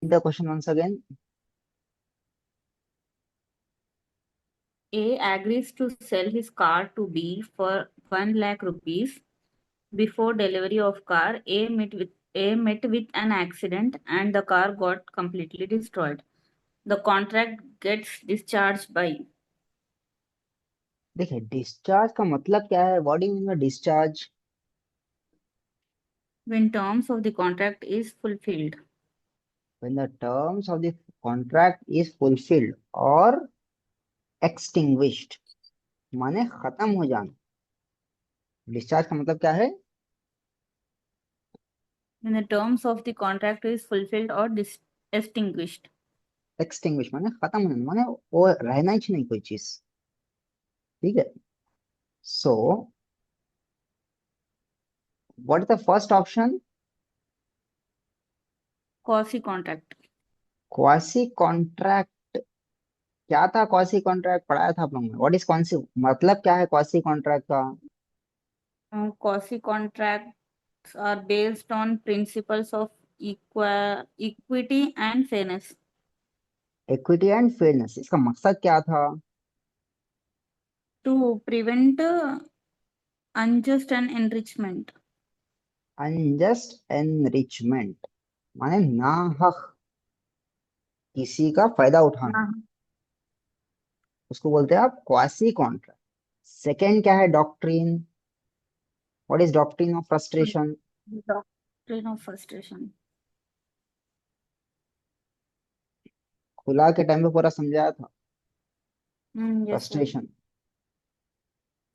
The question once again. A agrees to sell his car to B for 1 lakh rupees. Before delivery of car, A met with an accident and the car got completely destroyed. The contract gets discharged by देखिए discharge का मतलब क्या है? What do you mean by discharge? when terms of the contract is fulfilled. When the terms of the contract is fulfilled or extinguished, माने खत्म हो जाना। Discharge का मतलब क्या है? When the terms of the contract is fulfilled or extinguished. Extinguish माने खत्म होना, माने वो रहना ही नहीं कोई चीज। ठीक है। So what is the first option? Quasi contract. Quasi contract. क्या था क्वासी कॉन्ट्रैक्ट? पढ़ाया था आप लोगों ने। व्हाट इज क्वासी, मतलब क्या है क्वासी कॉन्ट्रैक्ट का? Quasi contracts are based on principles of equity and fairness equity and fairness, इसका मकसद क्या था? to prevent unjust and enrichment. Unjust enrichment माने नाहक किसी का फायदा उठाना, हाँ, उसको बोलते हैं आप क्वासी कॉन्ट्रैक्ट। सेकंड क्या है? Doctrine. What is doctrine of frustration? doctrine of frustration. खुला के टाइम पे पूरा समझाया था। Yes, sir. Frustration.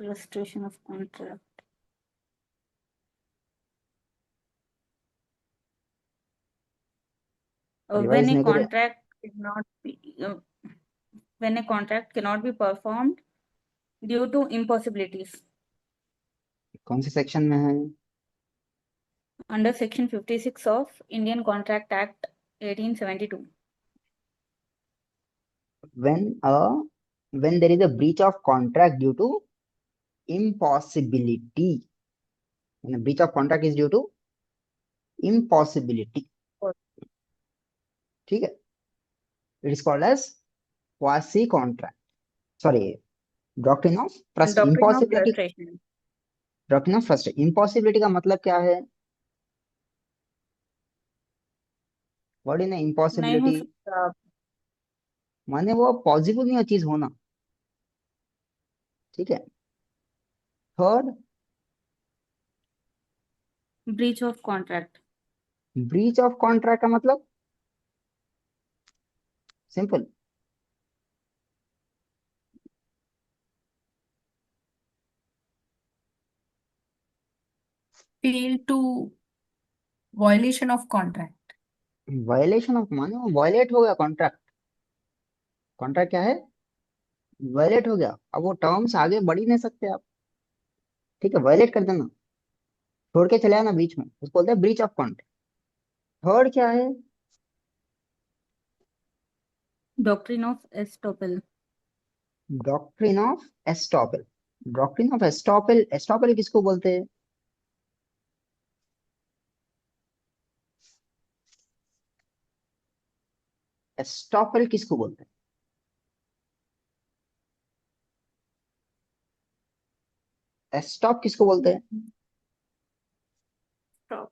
Frustration of contract. When revise a नहीं करे? contract cannot be when a contract cannot be performed due to impossibilities कौन से सेक्शन में है? under Section 56 of Indian Contract Act 1872. when a when there is a breach of contract due to impossibility, when a breach of contract is due to impossibility, ठीक है, it is called as quasi contract, sorry, doctrine of Doctrine of impossibility. frustration. Doctrine of first impossibility का मतलब क्या है? What is नहीं हो impossibility? सकता। माने वो पॉसिबल नहीं है चीज होना। ठीक है। Third, Breach of contract. Breach of contract का मतलब simple. Fail to violation of contract. Violation of माने वो वायलेट हो गया कॉन्ट्रैक्ट। कॉन्ट्रैक्ट क्या है? वायलेट हो गया, अब वो टर्म्स आगे बढ़ ही नहीं सकते आप। ठीक है, वायलेट कर देना, छोड़ के चले आना बीच में, उसको बोलते हैं ब्रीच ऑफ कॉन्ट्रैक्ट। थर्ड क्या है? Doctrine of estoppel. Doctrine of estoppel. Doctrine of estoppel, estoppel किसको बोलते हैं? एस्टॉपेल किसको बोलते हैं? एस्टॉप किसको बोलते हैं? Stop.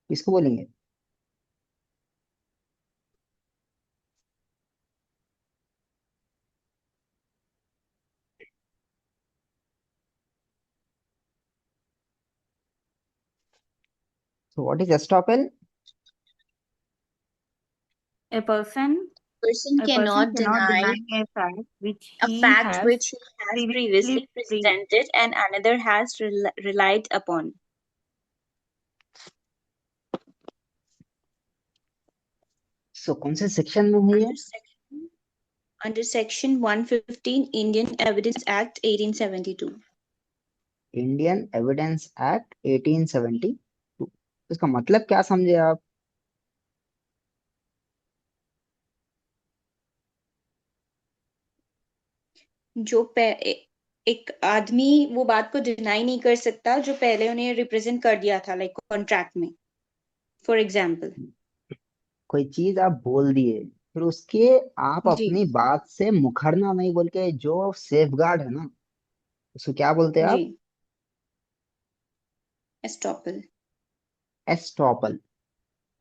किसको बोलेंगे? So what is estoppel? A person Person a person cannot cannot deny deny a fact which a he fact has which he has previously previously presented and another has relied upon. सो कौन से section में है ये? Under section, under section 115 Indian Evidence Act 1872. Indian evidence act 1872। इसका मतलब क्या समझे आप? जो एक आदमी वो बात को डिनाई नहीं कर सकता जो पहले उन्हें रिप्रेजेंट कर दिया था, लाइक कॉन्ट्रैक्ट में, फॉर एग्जाम्पल। कोई चीज आप बोल दिए, फिर उसके आप जी अपनी बात से मुखरना नहीं, बोल के जो सेफगार्ड है ना, उसको क्या बोलते हैं जी, आप? एस्टॉपल। एस्टॉपल।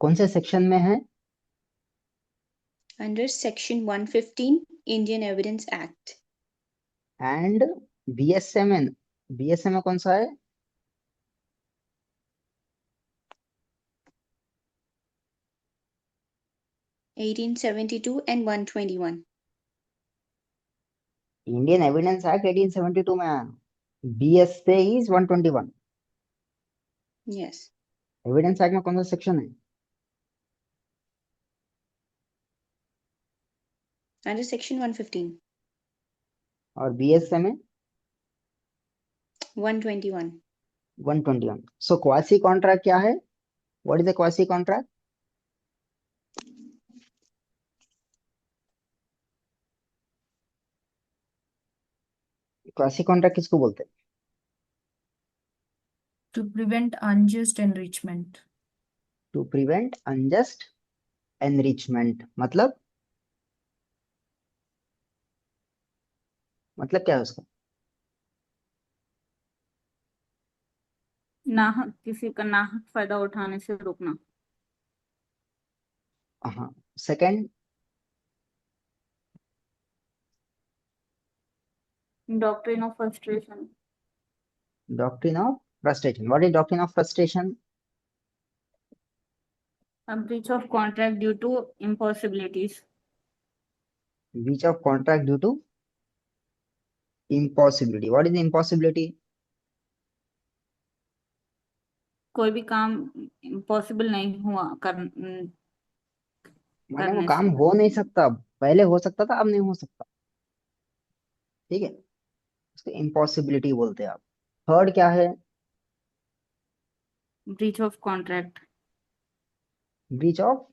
कौन से सेक्शन में है? Under section 115 Indian evidence act. And BSMN, BSMA कौन सा है? 1872 and 121। इंडियन एविडेंस एक्ट 1872 में आया, बीएस से इज 121। यस, एविडेंस एक्ट में कौन सा सेक्शन है? अंडर सेक्शन 115, और बीएसएमए 121। 121। सो क्वासी कॉन्ट्रैक्ट क्या है? What is the quasi contract? Quasi contract किसको बोलते हैं? To prevent unjust enrichment. To prevent unjust enrichment. मतलब क्या है उसका? नाहक, किसी का नाहक फायदा उठाने से रोकना। हाँ। Second? Doctrine of frustration. Doctrine of frustration. What is doctrine of frustration? A breach of contract due to impossibilities. Breach of contract due to impossibility. What is impossibility? कोई भी काम पॉसिबल नहीं हुआ माने वो करने काम से। हो नहीं सकता, पहले हो सकता था, अब नहीं हो सकता। ठीक है, उसको इम्पॉसिबिलिटी बोलते हैं आप। थर्ड क्या है? Breach of contract. Breach of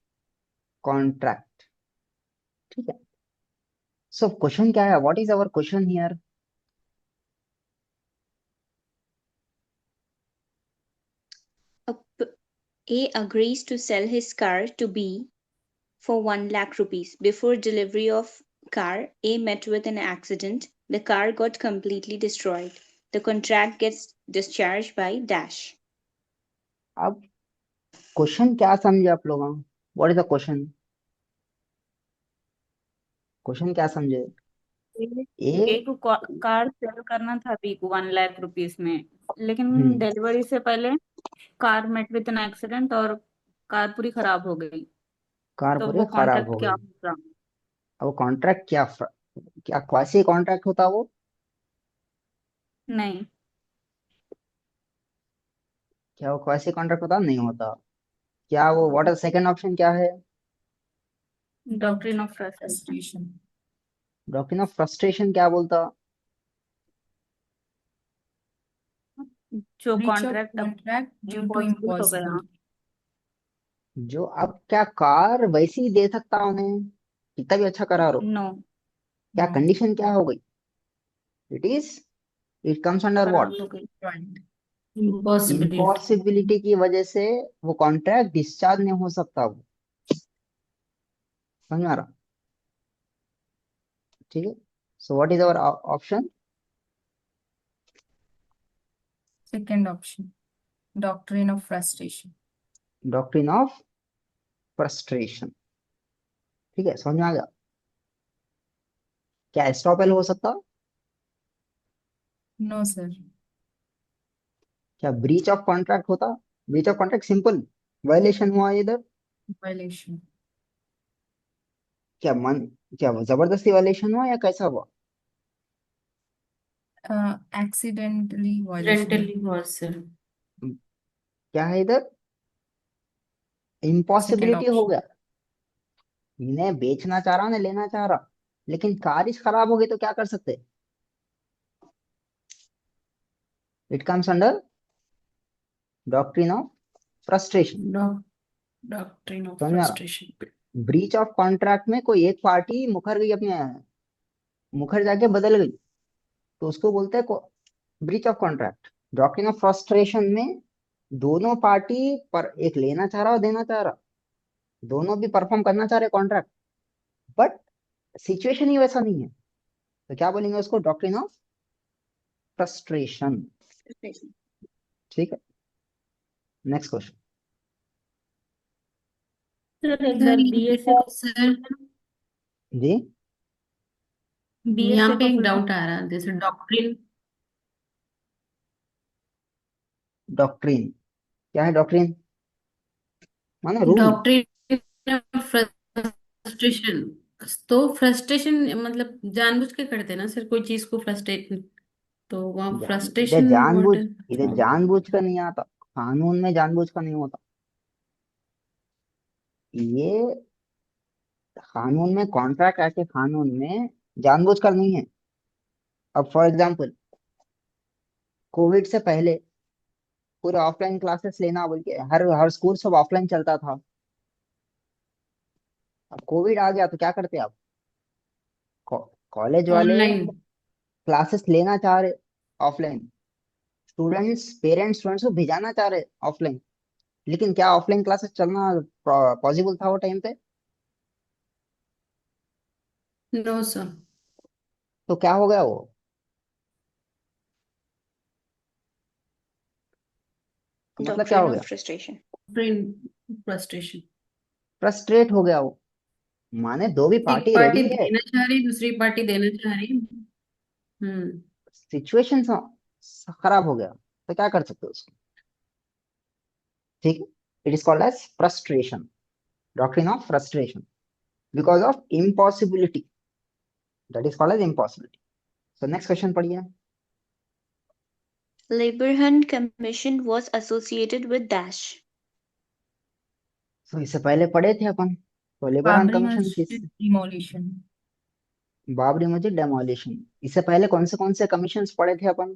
contract. ठीक है। सो क्वेश्चन क्या है? What is our question here? A agrees to sell his car to B for 1 lakh rupees. Before delivery of car, A met with an accident. The car got completely destroyed. The contract gets discharged by dash. अब question क्या समझे आप लोग? What is the question? Question क्या समझे? ए ए। को car cell करना था बी को 1 लाख रुपीस में, लेकिन हम्म। डिलीवरी से पहले car met with an accident और कार पूरी खराब हो गई। कार तो पूरे वो खराब कॉन्ट्रैक्ट हो क्या गई। होगा? अब कॉन्ट्रैक्ट क्या क्या क्वासी कॉन्ट्रैक्ट होता वो? नहीं। क्या वो क्वासी कॉन्ट्रैक्ट होता? नहीं होता। क्या वो? व्हाट इज सेकंड ऑप्शन क्या है? Doctrine of Frustration. Doctrine of frustration क्या बोलता? जो Breach of कॉन्ट्रैक्ट अब contract due to इम्पॉसिबल हो गया। impossibility. जो अब क्या कार वैसी ही दे सकता उन्हें, कितना भी अच्छा करा रो? नो। क्या No. कंडीशन क्या हो गई? It is, it comes under what? खराब हो गई। Right. इम्पॉसिबिलिटी। इम्पॉसिबिलिटी की वजह से वो कॉन्ट्रैक्ट डिस्चार्ज नहीं हो सकता वो। समझ में आ रहा? ठीक है। So what is our option? Second option. Doctrine of frustration. Doctrine of frustration. ठीक है, समझ में आ गया? क्या एस्टॉपेल हो सकता? No, sir. क्या ब्रीच ऑफ कॉन्ट्रैक्ट होता? Breach of contract simple violation हुआ इधर। Violation. क्या मन, क्या जबरदस्ती वायलेशन हुआ या कैसा हुआ? Accidentally violation. रेंटली was sir। क्या है इधर? Second इम्पॉसिबिलिटी हो option. गया। इन्हें बेचना चाह रहा, उन्हें लेना चाह रहा, लेकिन कार ही खराब हो गई तो क्या कर सकते? It comes under doctrine of frustration. Doctrine of समझ में आ रहा? frustration. ब्रीच ऑफ कॉन्ट्रैक्ट में कोई एक पार्टी मुखर गई, अपने मुखर जाके बदल गई, तो उसको बोलते हैं breach of contract. Doctrine of frustration में दोनों पार्टी पर एक लेना चाह रहा और देना चाह रहा, दोनों भी परफॉर्म करना चाह रहे कॉन्ट्रैक्ट, बट सिचुएशन ही वैसा नहीं है, तो क्या बोलेंगे उसको? Doctrine of frustration. ठीक है, नेक्स्ट क्वेश्चन। सर एक सर बार बीएसए का सर जी, यहाँ बीएसए पे का एक फुल डाउट आ रहा है, जैसे डॉक्ट्रिन। डॉक्ट्रिन क्या है? डॉक्ट्रिन माने रूल। डॉक्ट्रिन फ्रस्ट्रेशन, तो फ्रस्ट्रेशन मतलब जानबूझ के करते हैं ना सर कोई चीज को फ्रस्ट्रेट, तो वहाँ इधर फ्रस्ट्रेशन वर्ड जानबूझ, इधर है। जानबूझ कर नहीं आता, कानून में जानबूझ कर नहीं होता ये। कानून में कॉन्ट्रैक्ट एक्ट के कानून में जानबूझ कर नहीं है। अब फॉर एग्जांपल, कोविड से पहले पूरे ऑफलाइन क्लासेस लेना बोल के हर हर स्कूल सब ऑफलाइन चलता था। अब कोविड आ गया तो क्या करते आप? कॉलेज वाले ऑनलाइन। क्लासेस लेना चाह रहे ऑफलाइन, स्टूडेंट्स पेरेंट्स स्टूडेंट्स को भेजाना चाह रहे ऑफलाइन, लेकिन क्या ऑफलाइन क्लासेस चलना पॉसिबल था वो टाइम पे? No sir. तो क्या हो गया वो? तो मतलब क्या हो Doctrine of गया? frustration. फ्रस्ट्रेशन। फ्रस्ट्रेट हो गया वो, माने दो भी एक पार्टी पार्टी रेडी है, देना चाह रही, दूसरी पार्टी देना चाह रही। हम्म। सिचुएशन खराब हो गया, तो क्या कर सकते हो उसको? ठीक है, it is called as frustration, doctrine of frustration, because of impossibility, that is called as impossibility. So next question पढ़िए। Leberhun Commission was associated with dash. सो इससे पहले पढ़े थे अपन, तो लेबरान बाबरी कमीशन किस? मस्जिद डिमोलिशन। बाबरी मस्जिद डेमोलिशन। इससे पहले कौन से कमीशंस पढ़े थे अपन?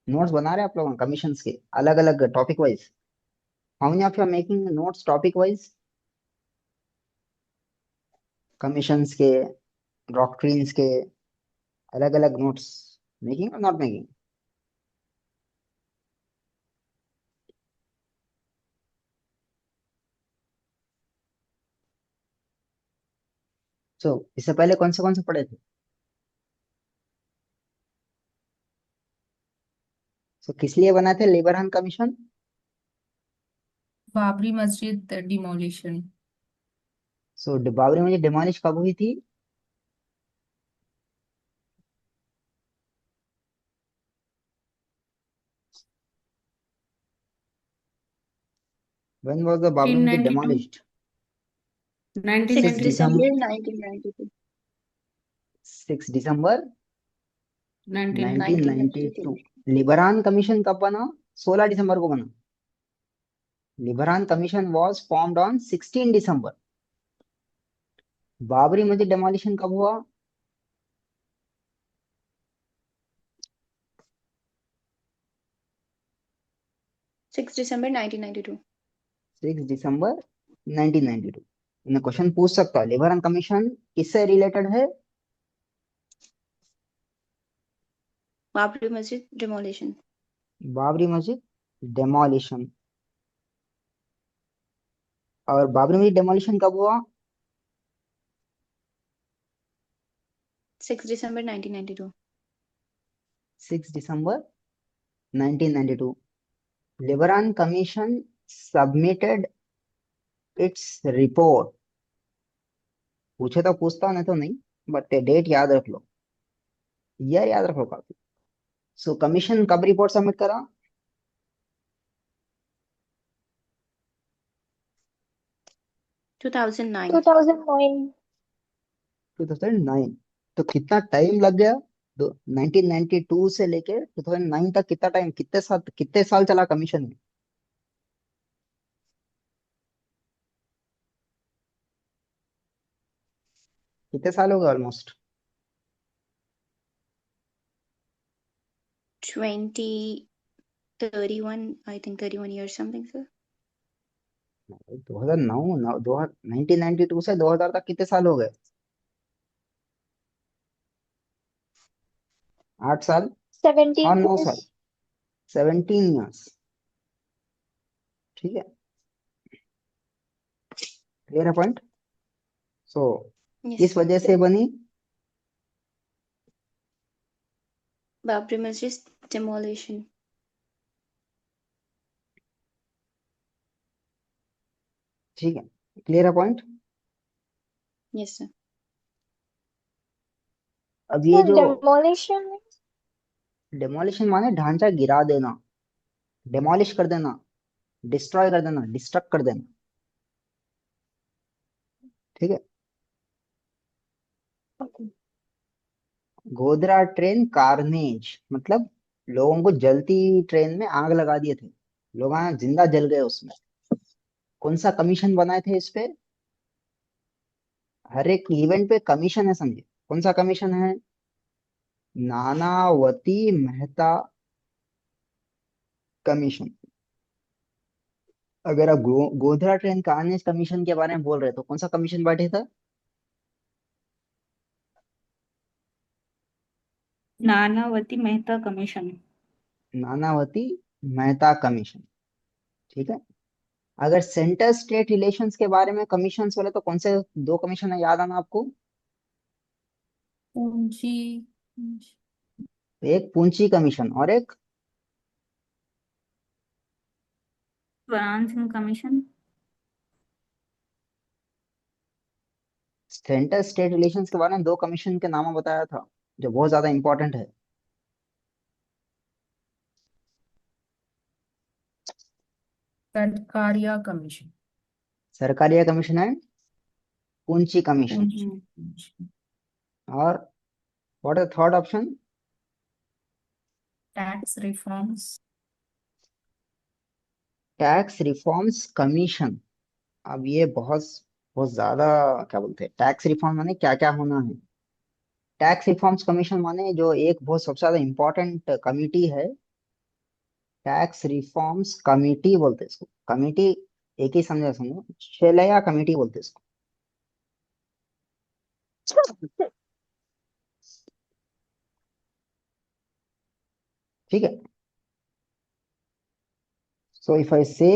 नोट्स बना रहे हैं आप लोग कमीशंस के अलग अलग topic wise? How many of you are making notes topic wise? Commissions के, डॉक्ट्रिन्स के अलग अलग नोट्स मेकिंग और नॉट मेकिंग? सो इससे पहले कौन से पढ़े थे? सो किस लिए बना थे लेबरहन कमीशन? बाबरी मस्जिद डिमोलिशन। सो बाबरी मस्जिद डिमोलिश कब हुई थी? व्हेन वाज द बाबरी मस्जिद 1992। demolished? 6 1992 दिसंबर, December 1992. 6 दिसंबर 1992। 1992. लिबरान कमीशन कब बना? 16 दिसंबर को बना। Liberhan commission was formed on 16 December. Babri Masjid demolition कब हुआ? 6 December 1992. 6 दिसंबर 1992। इन्हें क्वेश्चन पूछ सकता है लिबरान कमीशन किससे रिलेटेड है? Babri Masjid demolition. Babri Masjid demolition. और बाबरी मस्जिद डेमोलिशन कब हुआ? 6 December 1992. 6 दिसंबर 1992। Liberhan commission submitted its report. पूछे तो पूछता हूं, नहीं तो नहीं, बट डेट याद रख लो, ईयर याद रखो काफी। सो कमीशन कब रिपोर्ट सबमिट करा? 2009. 2009. 2009। तो कितना टाइम लग गया? 1992 से लेके 2009 तक कितना टाइम, कितने साल चला कमीशन में? कितने साल हो गए almost? 31, I think 31 years something, sir. 2009, 1992 से 2000 तक कितने साल हो गए? 8 साल और 17 9 साल, years. 17 ईयर्स। ठीक है, क्लियर है पॉइंट। सो Yes, किस sir. वजह से बनी? Babri Masjid demolition. ठीक है, क्लियर है पॉइंट। Yes, sir. अब ये So जो demolition means डेमोलिशन माने ढांचा गिरा देना, डेमोलिश कर देना, डिस्ट्रॉय कर देना, डिस्ट्रक्ट कर देना। ठीक है, okay. गोधरा ट्रेन कारनेज मतलब लोगों को जलती ट्रेन में आग लगा दिए थे, लोग जिंदा जल गए उसमें। कौन सा कमीशन बनाए थे इस पे? हर एक इवेंट पे कमीशन है, समझे? कौन सा कमीशन है? नानावती मेहता कमीशन। अगर आप गोधरा ट्रेन कारनेज कमीशन के बारे में बोल रहे हो तो कौन सा कमीशन बैठे था? नानावती मेहता कमीशन। नानावती मेहता कमीशन। ठीक है, अगर सेंटर स्टेट रिलेशंस के बारे में कमीशन बोले तो कौन से दो कमीशन है, याद आना आपको? पूंजी। एक पूंची कमीशन और एक Swaraj commission. Centre state relations के बारे में दो कमीशन के नाम बताया था जो बहुत ज्यादा इंपॉर्टेंट है। सरकारिया कमीशन। सरकारिया कमीशन है पूंची कमीशन। पूंजी। और what is third option? Tax reforms. Tax reforms commission. अब ये बहुत बहुत ज्यादा, क्या बोलते हैं, टैक्स रिफॉर्म माने क्या क्या होना है? टैक्स रिफॉर्म्स कमीशन माने जो एक बहुत सबसे ज्यादा इंपॉर्टेंट कमिटी है, टैक्स रिफॉर्म्स कमिटी बोलते हैं इसको। कमिटी एक ही समझे, समझो, शेलया कमिटी बोलते हैं इसको। ठीक है, सो इफ आई से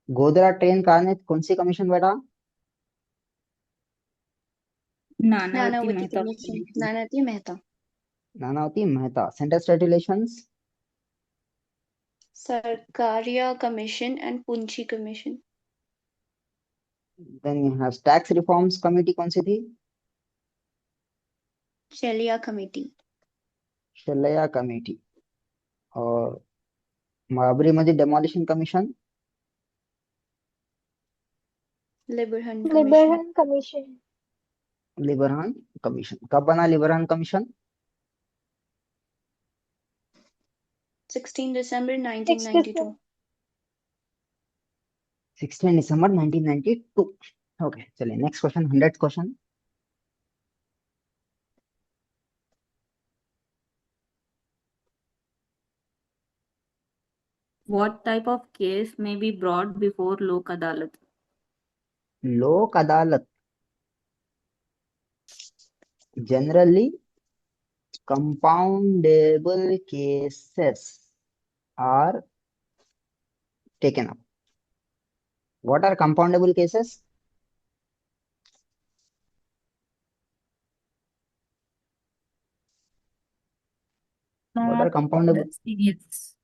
गोधरा ट्रेन का ने कौन सी कमीशन बैठा? Nanavati Nanavati Mehta Commission. Commission. Nanavati Mehta. Nanavati Mehta. Centre state relations? Sarkaria Commission and Punchi Commission. Then you have tax reforms committee, कौन सी थी? Shalia Committee. शेलया कमेटी। और Babri Masjid demolition commission? Libraham Commission. Liberhan Commission. Liberhan commission. कब बना लिबरहन कमीशन? 16 December 6 1992. 16 दिसंबर 1992। Okay, चलिए next question, 100th question. What type of case may be brought before Lok Adalat? लोक अदालत generally compoundable cases are taken up. What are compoundable cases? What are Not compoundable? serious.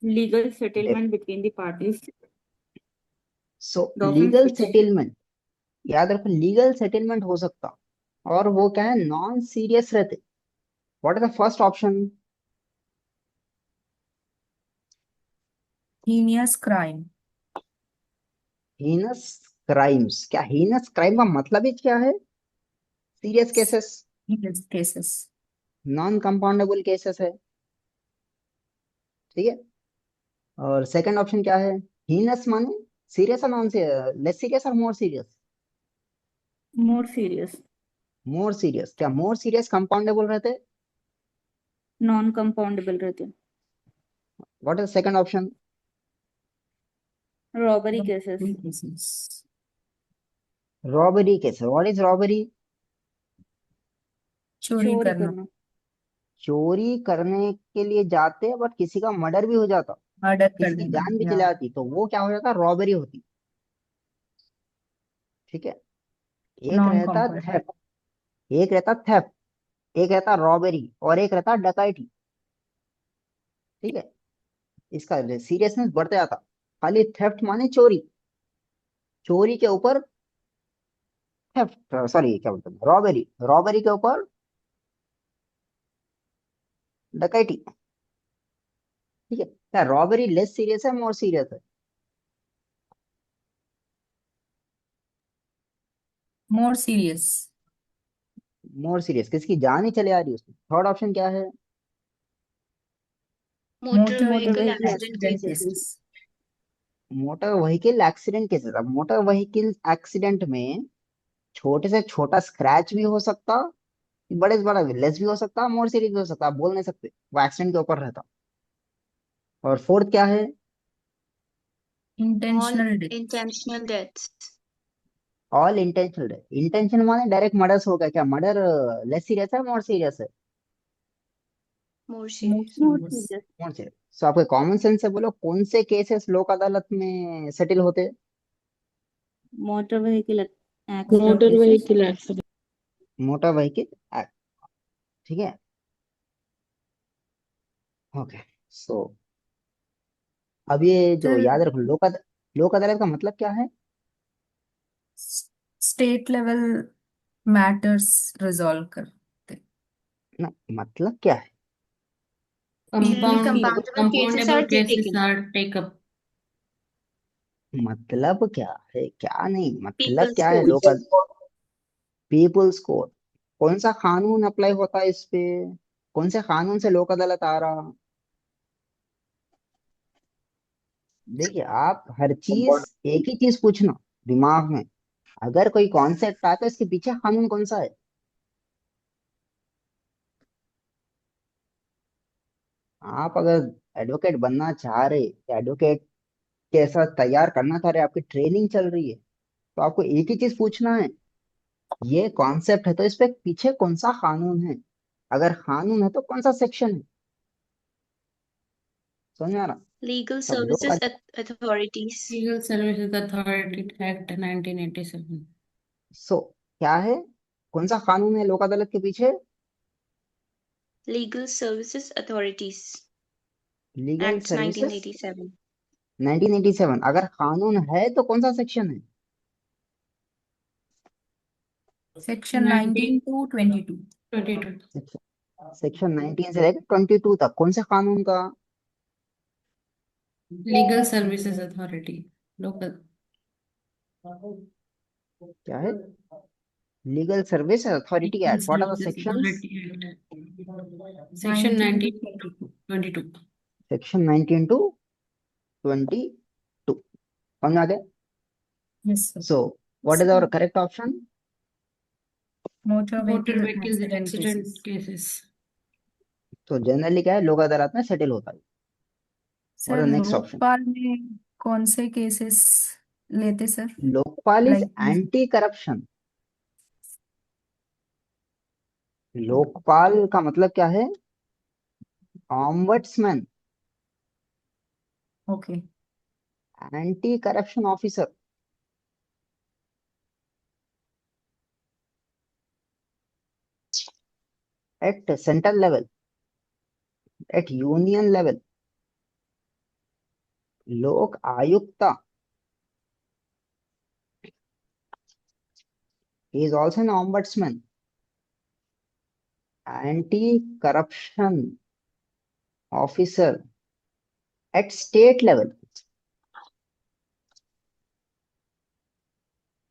Legal settlement between the parties. So The offense legal which settlement, याद रखो legal settlement हो सकता, और वो क्या है, नॉन सीरियस रहते। What is the first option? Heinous crime. Heinous crimes. क्या हीनस क्राइम का मतलब ही क्या है? Serious cases, Serious cases. Non compoundable cases है। ठीक है, और सेकंड ऑप्शन क्या है? हीनस माने सीरियस और नॉन लेस सीरियस और more serious? more serious, more serious. क्या मोर सीरियस कंपाउंडेबल रहते? non-compoundable रहते हैं। What is second option? Robbery cases, Robbery cases. Robbery case. What is robbery? चोरी चोरी करना। करना। चोरी करने के लिए जाते बट किसी का मर्डर भी हो जाता, मर्डर कर किसी की देना जान भी चली या जाती, तो वो क्या हो जाता, रॉबरी होती। ठीक है। एक नॉन रहता कॉम्पल्सरी। थेफ्ट, एक रहता थेफ्ट, एक रहता रॉबरी, और एक रहता डकैती। ठीक है। इसका सीरियसनेस बढ़ते जाता। खाली थेफ्ट माने चोरी, चोरी के ऊपर थेफ्ट, सॉरी क्या बोलते हैं, रॉबरी, रॉबरी के ऊपर डकैती। ठीक है, क्या रॉबरी लेस सीरियस है, मोर सीरियस है? More serious. मोर सीरियस, किसकी जान ही चले आ रही है उसमें। थर्ड ऑप्शन क्या है? Motor motor motor vehicle vehicle vehicle accident accident cases. Cases. Motor vehicle accident cases. अब मोटर व्हीकल एक्सीडेंट में छोटे से छोटा स्क्रैच भी हो सकता, बड़े से बड़ा लेस भी हो सकता, मोर सीरियस भी हो सकता, आप बोल नहीं सकते, वो एक्सीडेंट के ऊपर रहता। और फोर्थ क्या है? All intentional death. intentional deaths. All intentional है। इंटेंशन माने डायरेक्ट मर्डर होगा, क्या मर्डर लेस सीरियस है, मोर सीरियस है? More more serious. more serious. serious more serious. So आपके कॉमन सेंस से बोलो, कौन से केसेस लोक अदालत में सेटल होते हैं? motor vehicle accident motor cases vehicle accident. Motor vehicle act. ठीक है। ओके। सो अब ये जो सर याद रखो, लोक अदालत का मतलब क्या है? स्टेट लेवल मैटर्स रिजॉल्व करते। ना, मतलब क्या है? Where the compound people compoundable cases compoundable are cases taken. Are take up. मतलब क्या है, क्या नहीं, मतलब People's क्या है court. People's court. कौन सा कानून अप्लाई होता है इस पे? कौन से कानून से लोक अदालत आ रहा? देखिए, आप हर चीज, एक ही चीज पूछना दिमाग में, अगर कोई कॉन्सेप्ट आता है इसके पीछे कानून कौन सा है। आप अगर एडवोकेट बनना चाह रहे, एडवोकेट कैसा तैयार करना चाह रहे, आपकी ट्रेनिंग चल रही है, तो आपको एक ही चीज पूछना है, ये कॉन्सेप्ट है तो इस पे पीछे कौन सा कानून है, अगर कानून है तो कौन सा सेक्शन है। समझ में आ रहा? Legal सब लोग। services authorities. Legal services authority act 1987। सो क्या है, कौन सा कानून है लोक अदालत के पीछे? Legal services authorities. Legal Acts services 1987. 1987। अगर कानून है तो कौन सा सेक्शन है? Section 19 nineteen to 22। 22। सेक्शन 19 से लेकर 22 तक कौन से कानून का? Legal services authority local. क्या है? Legal service authority legal act, what are the services sections? Authority act section 19 to 19 22। 22। Section 19 to 22। समझ में आ गया? Yes sir. So what is our correct option? Motor motor vehicle vehicle accident accident cases. Cases. तो generally क्या है, लोक अदालत में settle होता है। What sir is next option? Lokpal में कौन से केसेस लेते sir? Lokpal is like anti corruption. Lokpal का मतलब क्या है? Ombudsman, okay. Anti corruption officer at central level, at union level. Lok Ayukta is also an ombudsman, anti-corruption officer at state level।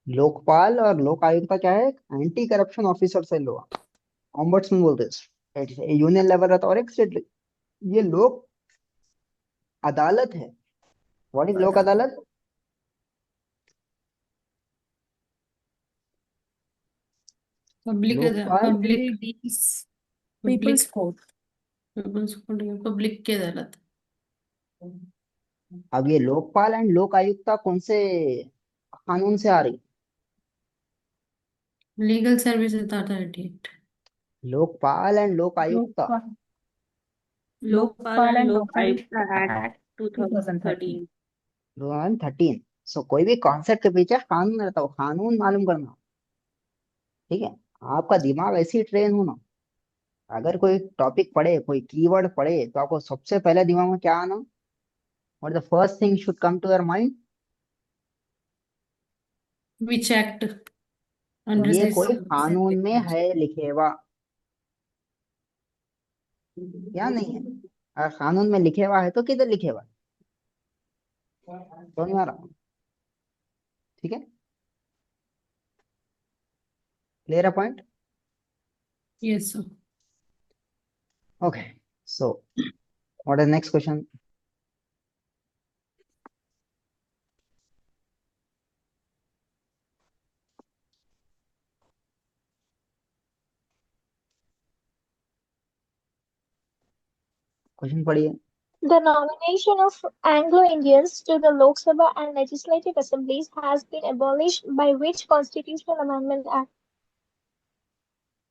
Lokpal और लोक आयुक्ता क्या है? एंटी करप्शन ऑफिसर से लो, ऑम्बड्समैन बोलते हैं, यूनियन लेवल रहता है और एक स्टेट। ये लोक अदालत है। What is Lok Adalat? Public Lokpal. Public deals public peoples court. Public की अदालत। अब ये लोकपाल एंड लोक आयुक्ता कौन से कानून से आ रही? Legal services authority act. Lokpal and लोक आयुक्त। Lokpal, Lokpal Lokpal and and Lok Lokal Ayukta Act Act 2013. 2013. 2013। सो कोई भी कॉन्सेप्ट के पीछे कानून रहता हो, कानून मालूम करना। ठीक है, आपका दिमाग ऐसे ही ट्रेन होना। अगर कोई टॉपिक पढ़े, कोई कीवर्ड पढ़े, तो आपको सबसे पहले दिमाग में क्या आना? What the first thing should come to your mind? Which act under ये this कोई कानून में section? है लिखे हुआ या नहीं है? अगर कानून में लिखे हुआ है तो किधर लिखे हुआ है? तो नहीं आ रहा। ठीक है, क्लियर है point? Yes, sir. Okay, so what is next question? Question पढ़िए। The nomination of Anglo-Indians to the Lok Sabha and Legislative Assemblies has been abolished by which Constitutional Amendment Act?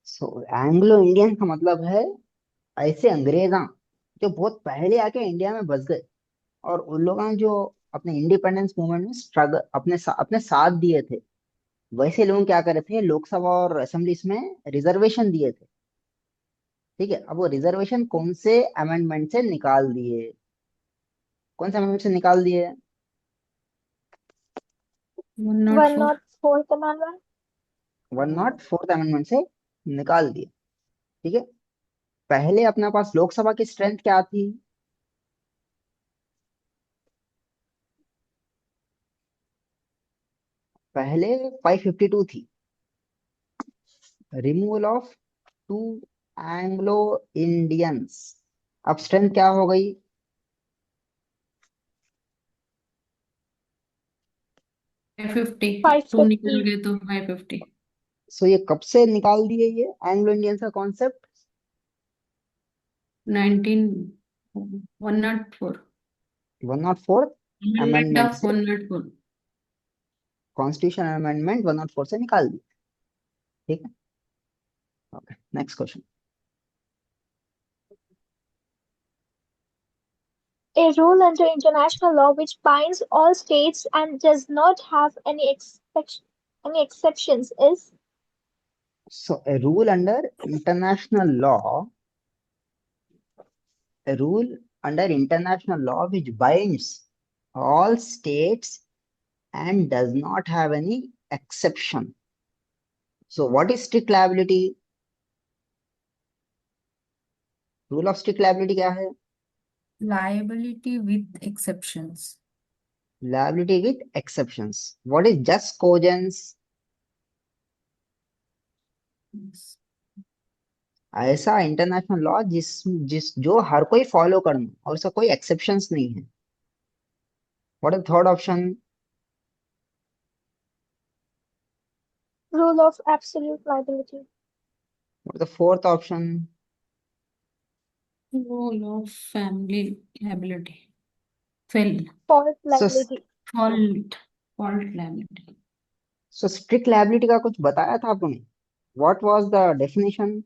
So Anglo Indian का मतलब है ऐसे अंग्रेजा जो बहुत पहले आके India में बस गए, और उन लोगों ने जो अपने इंडिपेंडेंस मूवमेंट में स्ट्रगल अपने साथ दिए थे, वैसे लोग क्या करे थे, लोकसभा और असेंबलीज में रिजर्वेशन दिए थे। ठीक है, अब वो रिजर्वेशन कौन से अमेंडमेंट से निकाल दिए? कौन से अमेंडमेंट से निकाल दिए? 104. 104th Amendment? 104th अमेंडमेंट से निकाल दिए। ठीक है, पहले अपने पास लोकसभा की स्ट्रेंथ क्या थी? पहले 552 थी। Removal of two Anglo Indians, अब स्ट्रेंथ क्या हो गई? 550. टू निकल 550. गए तो 550. सो ये कब से निकाल दिए ये एंग्लो इंडियंस का concept? 19. 104. 104th Amendment amendment of से, 104. कॉन्स्टिट्यूशन अमेंडमेंट 104 से निकाल दिया। ठीक है, okay, next question. A rule under international law which binds all states and does not have any exceptions is? So a rule under international law, a rule under international law which binds all states and does not have any exception. So what is strict liability? Rule of strict liability क्या है? Liability with exceptions. Liability with exceptions. What is just cogence? Yes. ऐसा international law जिस जिस जो हर कोई follow करना और उसका कोई एक्सेप्शंस नहीं है। What is third option? Rule of absolute liability. What is the fourth option? Rule of family liability. Fail. Fault सो liability. Fault. Fault liability. So strict liability का कुछ बताया था आपने? What was the definition?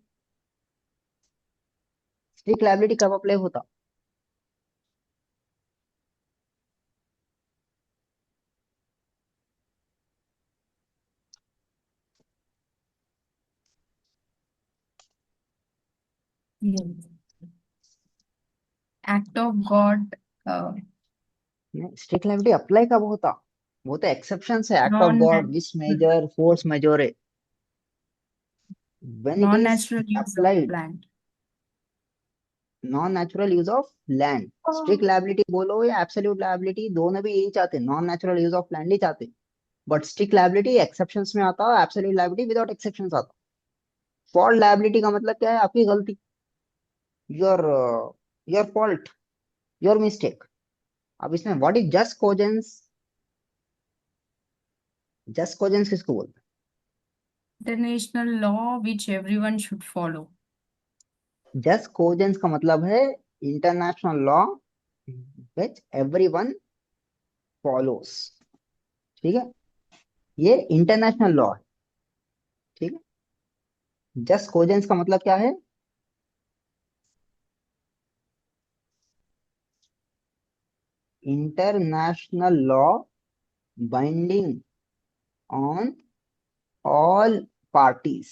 Strict liability कब apply होता? Yes. Act of God, uh, strict liability apply कब होता? वो तो एक्सेप्शन है, act of God, which non-natural, major, force when it is non-natural use of applied. land. Non natural use of land. Strict liability बोलो या absolute liability, दोनों भी यही चाहते हैं, non natural use of land ही चाहते हैं। बट स्ट्रिक्ट लायबिलिटी एक्सेप्शंस में आता है, एब्सोल्यूट लायबिलिटी विदाउट एक्सेप्शंस आता है। फॉल्ट लायबिलिटी का मतलब क्या है? आपकी गलती, your your fault, your mistake. अब इसमें व्हाट इज जस्ट कोजेंस? जस्ट कोजेंस किसको बोलते International law which everyone should follow. हैं? जस्ट कोजेंस का मतलब है international law which everyone follows. ठीक है, ये इंटरनेशनल लॉ है। ठीक है, जस्ट कोजेंस का मतलब क्या है? International law binding on all parties.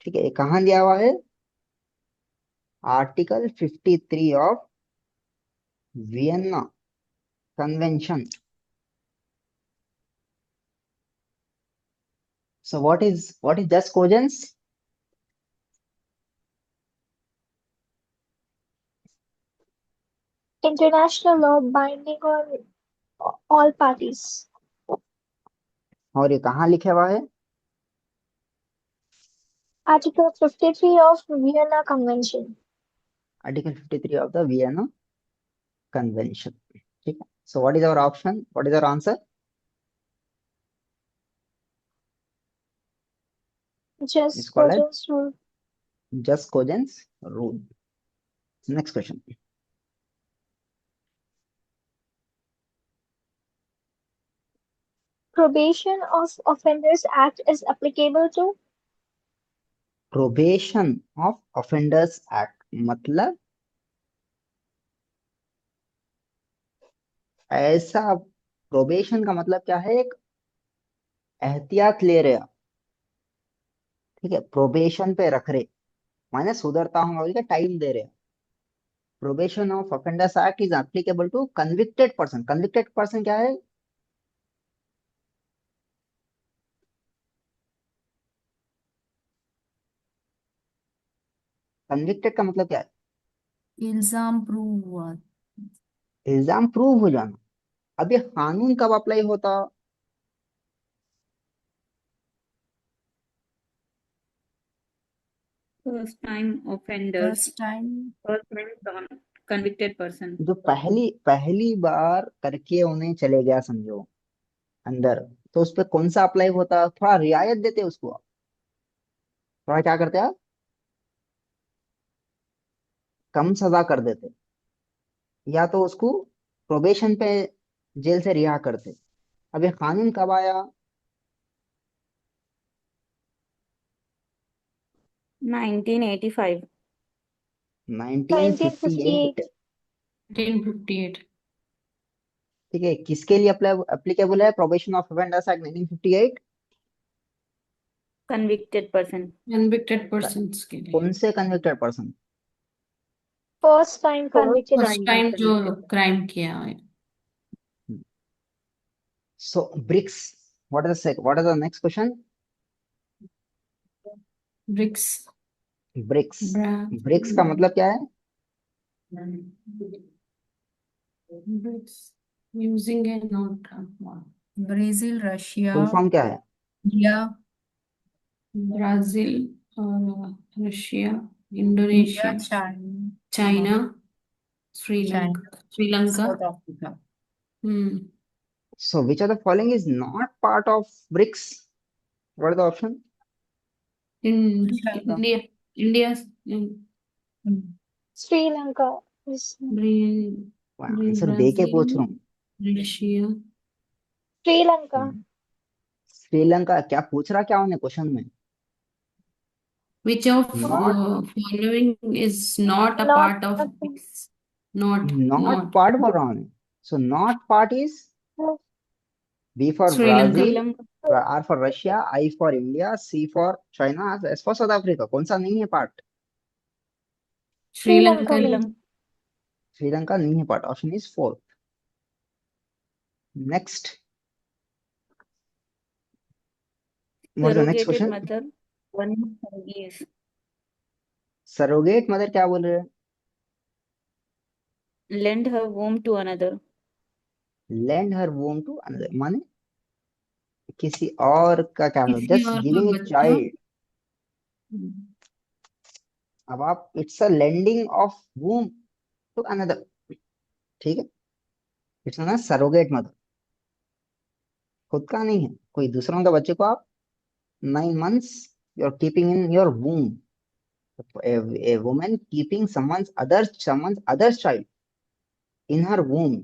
ठीक है, ये कहाँ दिया हुआ है? Article 53 of Vienna convention. So what is just cogence? International law binding on all parties. और ये कहाँ लिखा हुआ है? Article 53 of Vienna Convention. Article 53 of the Vienna convention. ठीक है, so what is our option, what is our answer? Just is called as cogence rule. Jus cogens rule. Next question. Probation of Offenders Act is applicable to probation of offenders act मतलब ऐसा, probation का मतलब क्या है? एक एहतियात ले रहे आप। ठीक है, प्रोबेशन पे रख रहे, माने सुधरता हूँ बोल के टाइम दे रहे। Probation of offenders act is applicable to convicted person. Convicted person क्या है? कन्विक्टेड का मतलब क्या है? इल्जाम प्रूव हुआ। इल्जाम प्रूव हो जाना। अब ये कानून कब अप्लाई होता? First time offenders, first time first time convicted person. जो पहली पहली बार करके उन्हें चले गया समझो अंदर, तो उस पर कौन सा अप्लाई होता? थोड़ा रियायत देते उसको आप। थोड़ा क्या करते आप? कम सजा कर देते, या तो उसको प्रोबेशन पे जेल से रिहा करते। अब ये कानून कब आया? 1985. 1958। 1958. 1958। ठीक है, किसके लिए अप्लाई एप्लीकेबल है probation of offenders act 1958? Convicted person. Convicted persons के लिए। कौन से convicted person? First time First convicted first time time जो convicted. क्राइम किया है। सो BRICS, what is the next question? BRICS. BRICS. BRICS का मतलब क्या है? ब्रिक्स यूजिंग ए note. Brazil, Russia, full form क्या है? इंडिया, ब्राजील और Russia, India, Indonesia, China, China, Sri Lanka. Sri Lanka. South Africa. Hmm. So which of the following is not part of BRICS? What is the option? Sri Lanka. India. India. Sri Lanka is answer दे के पूछ रहा हूँ। Russia. Sri Lanka. Sri Lanka क्या पूछ रहा, क्या उन्हें question में? Which of Not following is not a Not part of a BRICS? Not, not not. part बोल रहा हूँ उन्हें। So not part is B for Sri Lanka. Brazil, Sri Lanka. R for Russia, I for India, C for China, S for South Africa। कौन सा नहीं है part? Sri Lanka. Lanka। Sri Lanka. Sri Lanka नहीं है part. Option is fourth. Next, what is the next Surrogated question? mother. One is surrogate mother क्या बोल रहे हैं? lend her womb to another. Land her वोम to another, माने किसी और का क्या? किसी जस्ट और का गिविंग ए बच्चा। चाइल्ड। अब आप, it's a lending of womb to another. ठीक है, इट्स ना सरोगेट मदर। खुद का नहीं है, कोई दूसरों के बच्चे को आप 9 months you are keeping in your womb. A woman keeping someone's other's child in her womb,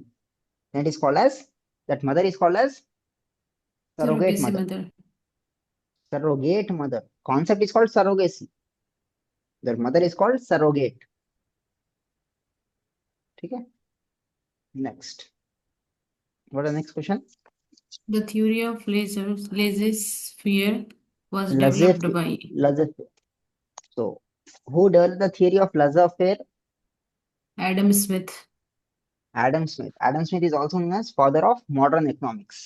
that is called as, that mother is called as surrogate surrogacy mother। Mother. surrogate mother. Concept is called surrogacy. Their mother is called surrogate. ठीक है. Next. What is the next question? The theory of laissez-faire was Laissez developed by laissez-faire. So, who developed the theory of laissez-faire? Adam Smith. Adam Smith. Adam Smith is also known as father of modern economics.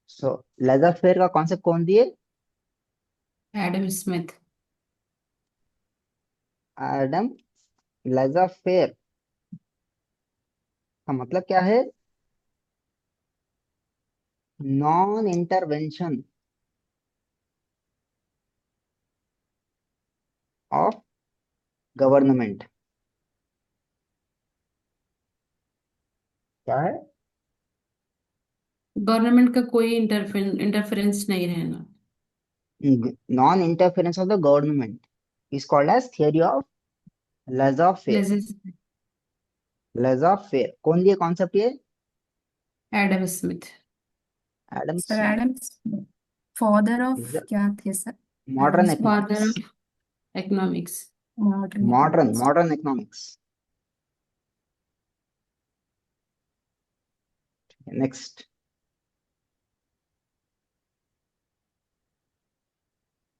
So, laissez-faire का concept कौन दिए? Adam Smith. Adam. laissez-faire का मतलब क्या है? Non intervention of government. क्या है? Government का कोई इंटरफेरेंस नहीं रहना. Non interference of the government is called as theory of laissez-faire. laissez laissez-faire कौन दिए कॉन्सेप्ट ये? Adam Smith. Adam sir Smith. Adams father of क्या थे सर? Modern Adams father economics. Of economics. Modern modern economics. Modern economics. Next.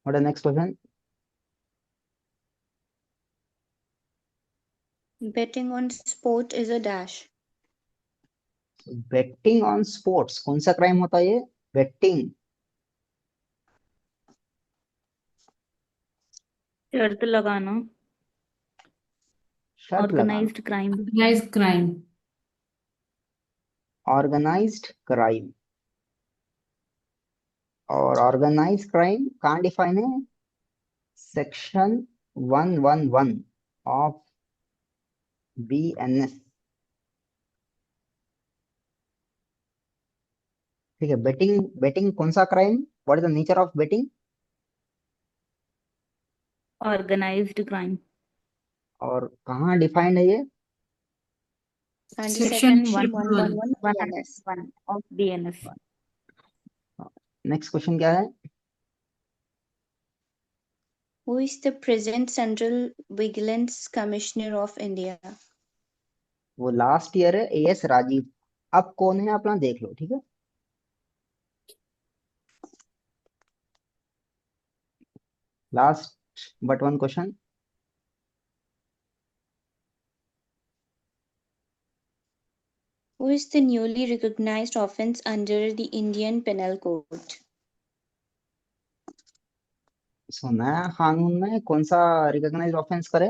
What is next question? Betting on sport is a dash. Betting on sports कौन सा crime होता है ये? Betting. शर्त लगाना. शर्त लगाना. Organised crime. Organised crime. Organised crime. और ऑर्गेनाइज्ड क्राइम कहाँ डिफाइन है? Section 111 of BNS. ठीक है. बेटिंग. बेटिंग कौन सा crime? What is the nature of betting? Organised crime. और कहाँ डिफाइंड है ये? Under section section 111. 111 BNS. 101 of BNS. Next question क्या है? Who is the present Central Vigilance Commissioner of India? वो लास्ट ईयर है AS राजीव. अब कौन है अपना देख लो. ठीक है. Last but one question. Who is the newly recognized offense under the Indian Penal Code? सो नया कानून में कौन सा रिकॉग्नाइज्ड ऑफेंस करे?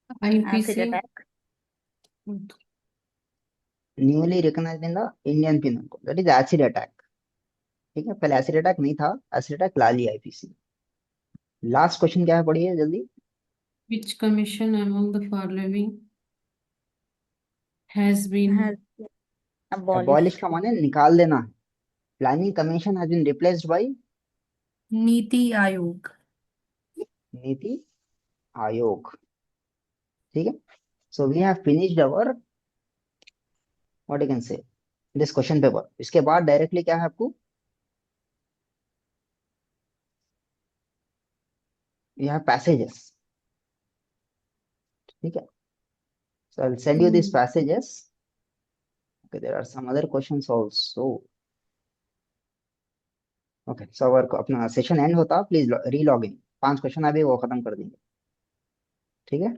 Acid IPC. attack. Newly recognised in the Indian penal code, that is acid attack. ठीक है. पहले एसिड अटैक नहीं था. एसिड अटैक ला लिया IPC. लास्ट क्वेश्चन क्या है? पढ़िए जल्दी. Which commission among the following has been Has abolish abolished. का माने निकाल देना है. Planning commission has been replaced by Niti Aayog. Niti Aayog. ठीक है. So we have finished our what you can say this question paper. इसके बाद डायरेक्टली क्या है आपको? You have passages. ठीक है. So I'll send you these passages. Okay, there are some other questions also. Okay, so अगर अपना session and होता प्लीज री लॉग इन. 5 क्वेश्चन अभी वो खत्म कर देंगे. ठीक है.